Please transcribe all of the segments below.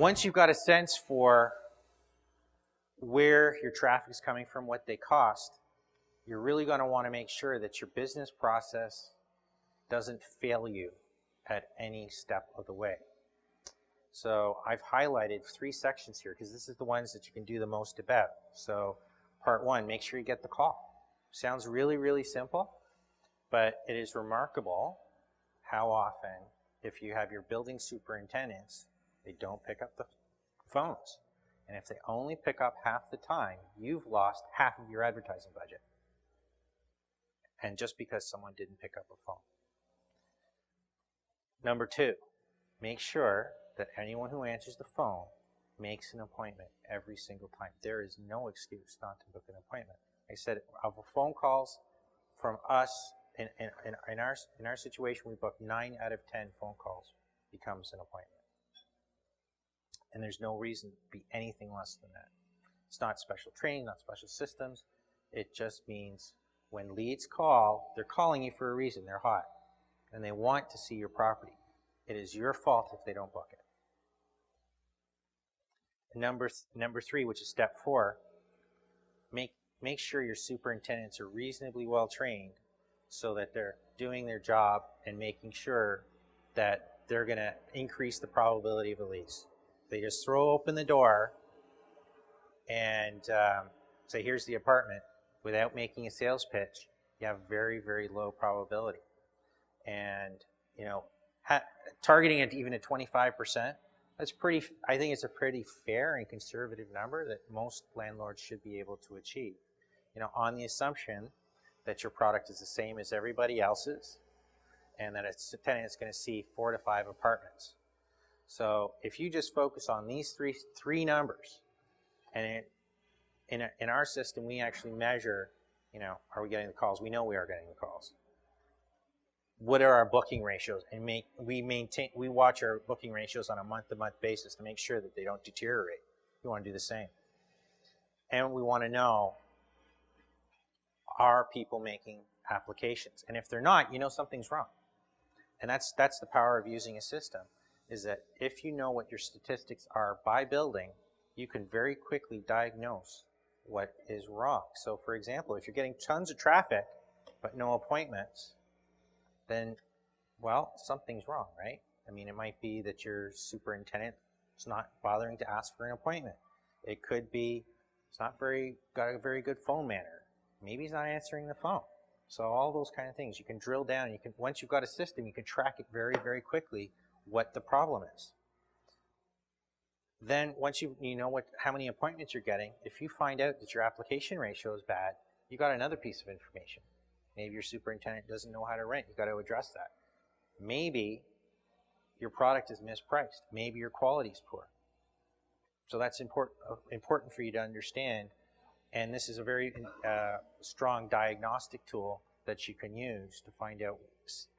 once you've got a sense for where your traffic is coming from, what they cost, you're really going to want to make sure that your business process doesn't fail you at any step of the way. So I've highlighted 3 sections here because this is the ones that you can do the most about. So part 1, make sure you get the call. Sounds really, really simple, but it is remarkable how often, if you have your building superintendents, they don't pick up the phones. And if they only pick up half the time, you've lost half of your advertising budget. And just because someone didn't pick up a phone. Number 2, make sure that anyone who answers the phone makes an appointment every single time. There is no excuse not to book an appointment. I said, of phone calls from us, in our situation, we book 9 out of 10 phone calls becomes an appointment. And there's no reason to be anything less than that. It's not special training, not special systems. It just means when leads call, they're calling you for a reason. They're hot. And they want to see your property. It is your fault if they don't book it. Number 3, which is step 4, make sure your superintendents are reasonably well trained so that they're doing their job and making sure that they're going to increase the probability of a lease. They just throw open the door and say, here's the apartment, without making a sales pitch, you have very, very low probability. And, you know, targeting it even at 25%, that's pretty, I think it's a pretty fair and conservative number that most landlords should be able to achieve. You know, on the assumption that your product is the same as everybody else's and that a tenant is going to see 4 to 5 apartments. So if you just focus on these three numbers, and in our system we actually measure, you know, are we getting the calls? We know we are getting the calls. What are our booking ratios? And we watch our booking ratios on a month-to-month basis to make sure that they don't deteriorate. We want to do the same. And we want to know, are people making applications? And if they're not, you know something's wrong. And that's the power of using a system, is that if you know what your statistics are by building, you can very quickly diagnose what is wrong. So for example, if you're getting tons of traffic but no appointments, then, well, something's wrong, right? I mean, it might be that your superintendent is not bothering to ask for an appointment. It could be he's not got a very good phone manner. Maybe he's not answering the phone. So all those kind of things, you can drill down. You can, once you've got a system, you can track it very, very quickly what the problem is. Then once you know how many appointments you're getting, if you find out that your application ratio is bad, you got another piece of information. Maybe your superintendent doesn't know how to rent. You've got to address that. Maybe your product is mispriced. Maybe your quality is poor. So that's important for you to understand. And this is a very strong diagnostic tool that you can use to find out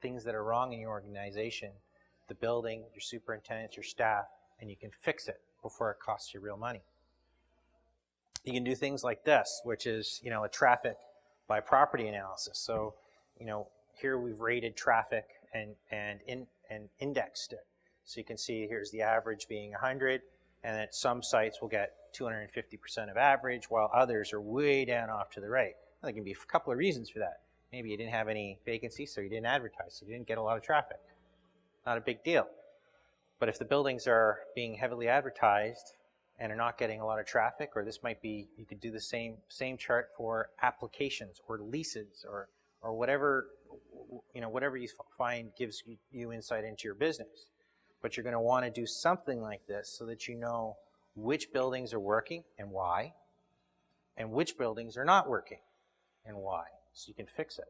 things that are wrong in your organization, the building, your superintendent, your staff, and you can fix it before it costs you real money. You can do things like this, which is, you know, a traffic by property analysis. So, you know, here we've rated traffic and indexed it. So you can see here's the average being 100, and that some sites will get 250% of average, while others are way down off to the right. There can be a couple of reasons for that. Maybe you didn't have any vacancies, so you didn't advertise, so you didn't get a lot of traffic. Not a big deal. But if the buildings are being heavily advertised and are not getting a lot of traffic, or this might be, you could do the same chart for applications or leases or whatever, you know, whatever you find gives you insight into your business. But you're going to want to do something like this so that you know which buildings are working and why, and which buildings are not working and why, so you can fix it.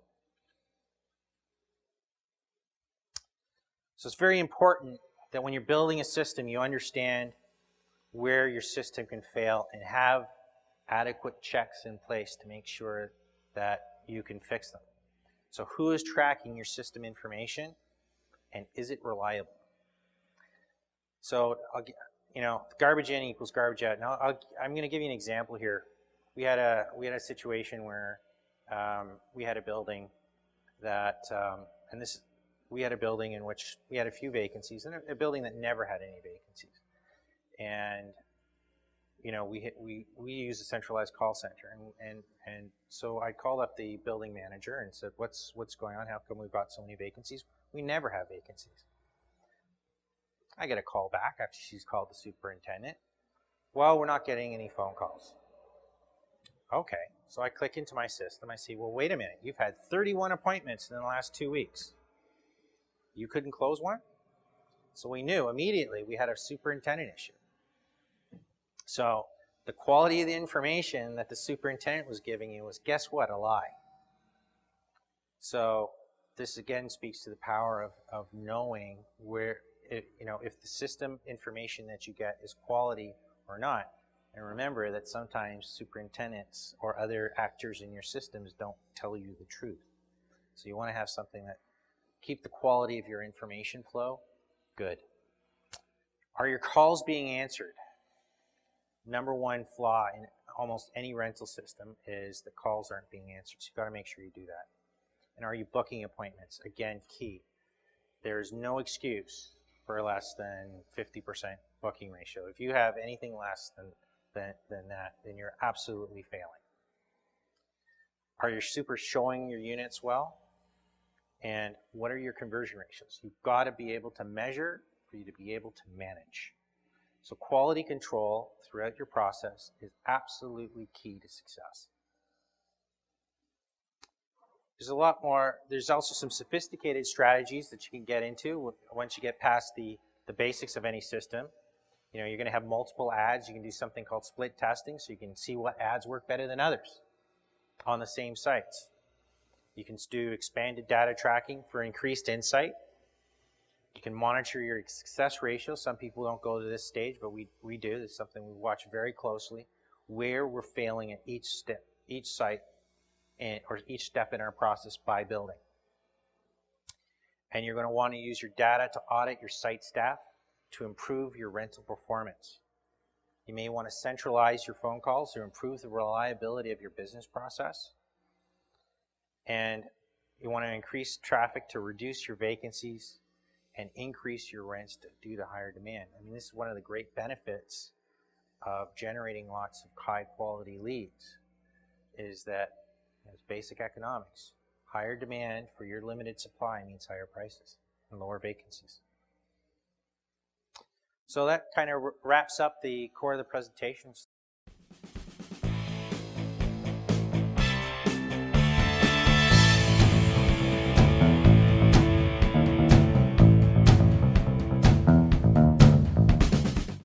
So it's very important that when you're building a system, you understand where your system can fail and have adequate checks in place to make sure that you can fix them. So who is tracking your system information, and is it reliable? So, you know, garbage in equals garbage out. Now, I'm going to give you an example here. We had a situation where we had a building that, we had a building in which we had a few vacancies, and a building that never had any vacancies. and you know, we use a centralized call center, and so I called up the building manager and said, what's going on? How come we've got so many vacancies? We never have vacancies. I get a call back after she's called the superintendent. Well, we're not getting any phone calls. Okay, so I click into my system. I see, well, wait a minute. You've had 31 appointments in the last 2 weeks. You couldn't close one? So we knew immediately we had a superintendent issue. So the quality of the information that the superintendent was giving you was, guess what, a lie. So this again speaks to the power of knowing where, if the system information that you get is quality or not. And remember that sometimes superintendents or other actors in your systems don't tell you the truth. So you want to have something that keep the quality of your information flow good. Are your calls being answered? Number one flaw in almost any rental system is the calls aren't being answered. So you've got to make sure you do that. And are you booking appointments? Again, key. There's no excuse for less than 50% booking ratio. If you have anything less than that, then you're absolutely failing. Are your supers showing your units well? And what are your conversion ratios? You've got to be able to measure for you to be able to manage. So quality control throughout your process is absolutely key to success. There's a lot more. There's also some sophisticated strategies that you can get into once you get past the basics of any system. You know, you're going to have multiple ads. You can do something called split testing, so you can see what ads work better than others on the same sites. You can do expanded data tracking for increased insight. You can monitor your success ratio. Some people don't go to this stage, but we do. This is something we watch very closely, where we're failing at each step, each site, or each step in our process by building. And you're going to want to use your data to audit your site staff to improve your rental performance. You may want to centralize your phone calls to improve the reliability of your business process. And you want to increase traffic to reduce your vacancies and increase your rents due to higher demand. I mean, this is one of the great benefits of generating lots of high quality leads, is that it's basic economics. Higher demand for your limited supply means higher prices and lower vacancies. So that kind of wraps up the core of the presentation.